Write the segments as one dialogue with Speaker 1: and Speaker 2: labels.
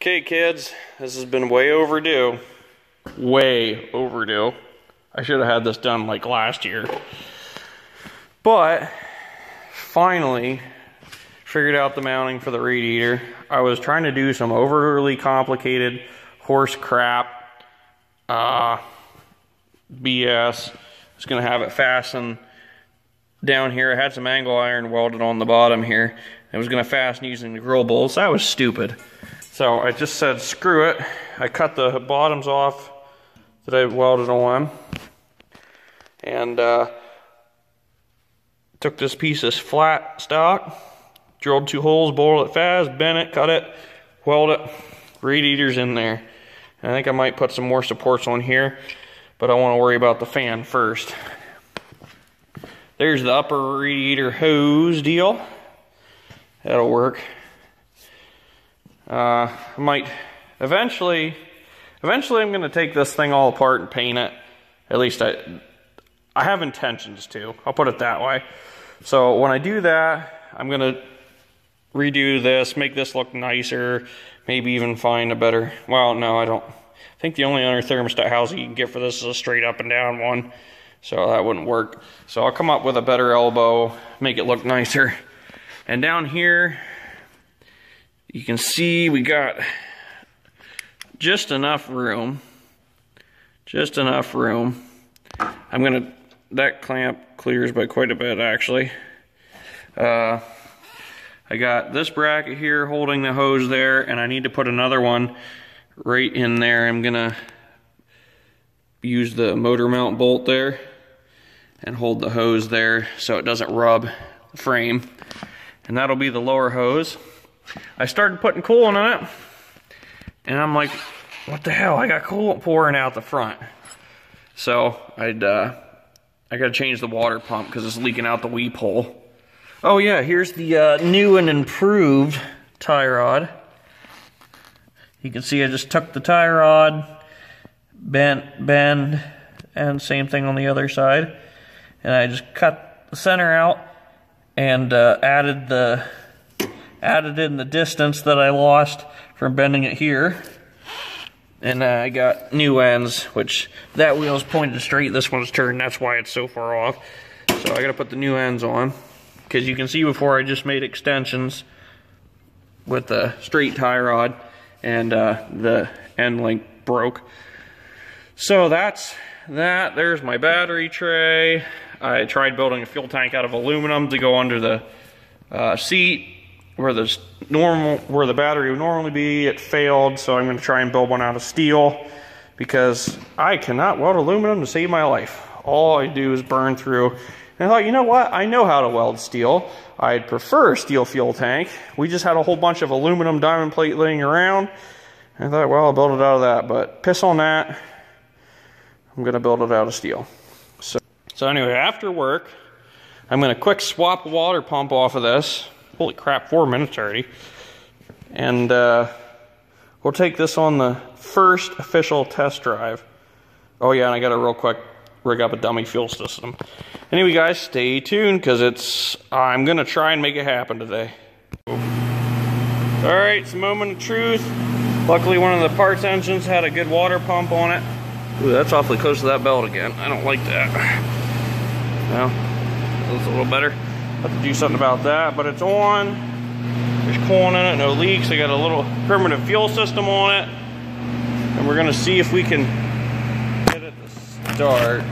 Speaker 1: Okay, kids, this has been way overdue. Way overdue. I should have had this done like last year. But finally figured out the mounting for the radiator. I was trying to do some overly complicated horse crap, BS. I was gonna have it fastened down here. I had some angle iron welded on the bottom here. I was gonna fasten using the grill bolts. That was stupid. So I just said, screw it. I cut the bottoms off that I welded on, and took this piece of flat stock, drilled 2 holes, bolted it fast, bent it, cut it, weld it, radiator's in there. And I think I might put some more supports on here, but I want to worry about the fan first. There's the upper radiator hose deal. That'll work. I might eventually I'm going to take this thing all apart and paint it. At least I have intentions to. I'll put it that way. So when I do that, I'm going to redo this, make this look nicer, maybe even find a better, well, no, I don't. I think the only other thermostat housing you can get for this is a straight up and down one. So that wouldn't work. So I'll come up with a better elbow, make it look nicer. And down here, you can see we got just enough room. Just enough room. That clamp clears by quite a bit, actually. I got this bracket here holding the hose there, and I need to put another one right in there. I'm gonna use the motor mount bolt there and hold the hose there so it doesn't rub the frame. And that'll be the lower hose. I started putting coolant in it, and I'm like, what the hell? I got coolant pouring out the front. So I gotta change the water pump because it's leaking out the weep hole. Oh yeah, here's the new and improved tie rod. You can see I just took the tie rod, bend, and same thing on the other side. And I just cut the center out and added in the distance that I lost from bending it here. And I got new ends, which that wheel's pointed straight, this one's turned, that's why it's so far off. So I gotta put the new ends on, because you can see before I just made extensions with the straight tie rod, and the end link broke. So that's that. There's my battery tray. I tried building a fuel tank out of aluminum to go under the seat where the battery would normally be. It failed, so I'm going to try and build one out of steel, because I cannot weld aluminum to save my life. All I do is burn through. And I thought, you know what? I know how to weld steel. I'd prefer a steel fuel tank. We just had a whole bunch of aluminum diamond plate laying around. And I thought, well, I'll build it out of that. But piss on that. I'm going to build it out of steel. So anyway, after work, I'm going to quick swap the water pump off of this. Holy crap, 4 minutes already. And we'll take this on the first official test drive. Oh yeah, and I got to real quick rig up a dummy fuel system. Anyway guys, stay tuned, because I'm going to try and make it happen today. Alright, it's a moment of truth. Luckily one of the parts engines had a good water pump on it. Ooh, that's awfully close to that belt again. I don't like that. Well, that's a little better. Have to do something about that, but it's on. There's coolant in it, no leaks. I got a little primitive fuel system on it. And we're gonna see if we can get it to start.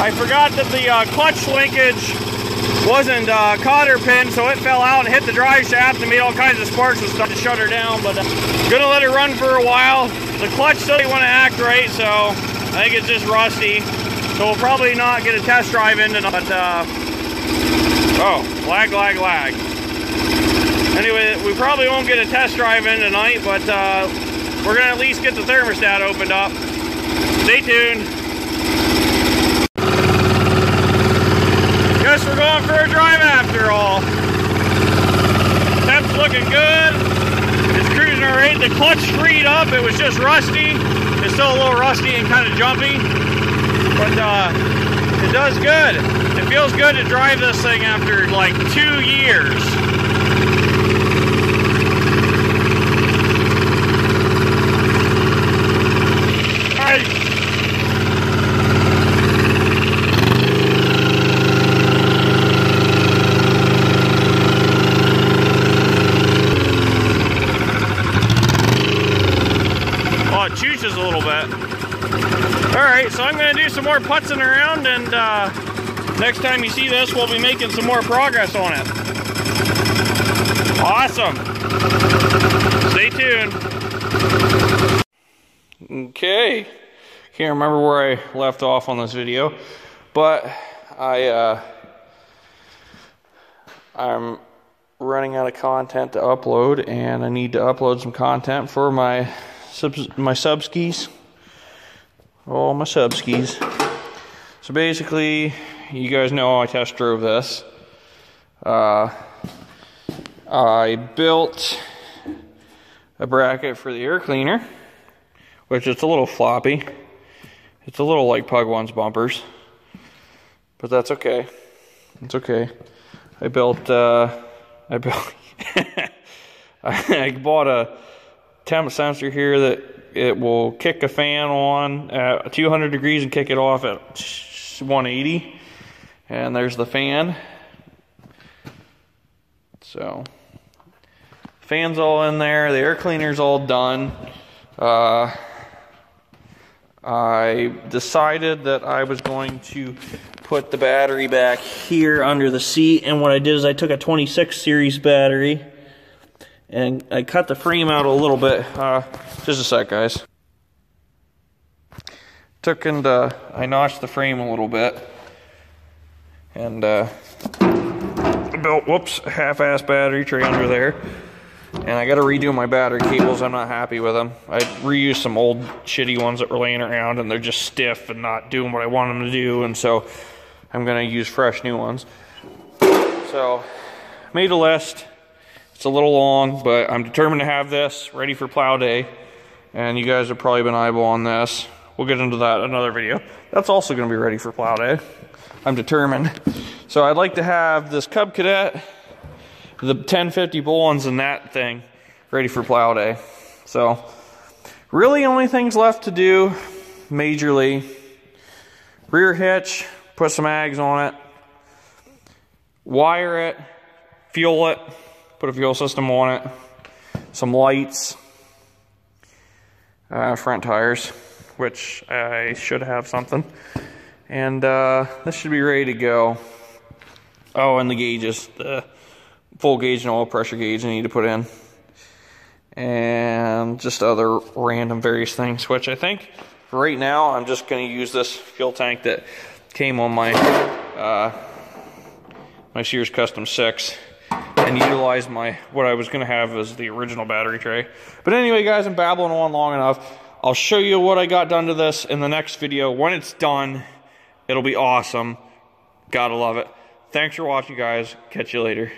Speaker 1: I forgot that the clutch linkage wasn't cotter pin, so it fell out and hit the drive shaft and made all kinds of sparks and stuff to shut her down. But gonna let it run for a while. The clutch still didn't want to act right, so I think it's just rusty. So we'll probably not get a test drive in tonight. But oh, lag. Anyway, we probably won't get a test drive in tonight, but we're gonna at least get the thermostat opened up. Stay tuned. Guess we're going for a drive after all. Temp's looking good. It's cruising alright. The clutch freed up. It was just rusty. It's still a little rusty and kind of jumpy, but it does good. It feels good to drive this thing after like 2 years. A little bit. Alright, so I'm going to do some more putzing around, and next time you see this, we'll be making some more progress on it. Awesome. Stay tuned. Okay. Can't remember where I left off on this video, but I'm running out of content to upload, and I need to upload some content for my subskis. Oh, my subskis. So basically, you guys know I test drove this. I built a bracket for the air cleaner, which it's a little floppy. It's a little like Pug One's bumpers, but that's okay. It's okay. I bought a temp sensor here that it will kick a fan on at 200 degrees and kick it off at 180. And there's the fan. So, fan's all in there. The air cleaner's all done. I decided that I was going to put the battery back here under the seat. And what I did is I took a 26 series battery and I cut the frame out a little bit. Just a sec, guys. I notched the frame a little bit, and built, whoops, a half-ass battery tray under there. And I got to redo my battery cables. I'm not happy with them. I reused some old shitty ones that were laying around, and they're just stiff and not doing what I want them to do. And so I'm going to use fresh new ones. So made a list. It's a little long, but I'm determined to have this ready for plow day. And you guys have probably been eyeballing this. We'll get into that in another video. That's also going to be ready for plow day. I'm determined. So I'd like to have this Cub Cadet, the 1050 Bullens, and that thing ready for plow day. So really only things left to do majorly: rear hitch, put some ags on it, wire it, fuel it, put a fuel system on it, some lights, front tires, which I should have something, and this should be ready to go. Oh, and the gauges, the full gauge and oil pressure gauge I need to put in, and just other random various things, which I think for right now I'm just going to use this fuel tank that came on my my Sears Custom 6 and utilize what I was going to have as the original battery tray. But anyway, guys, I'm babbling on long enough. I'll show you what I got done to this in the next video. When it's done, it'll be awesome. Gotta love it. Thanks for watching, guys. Catch you later.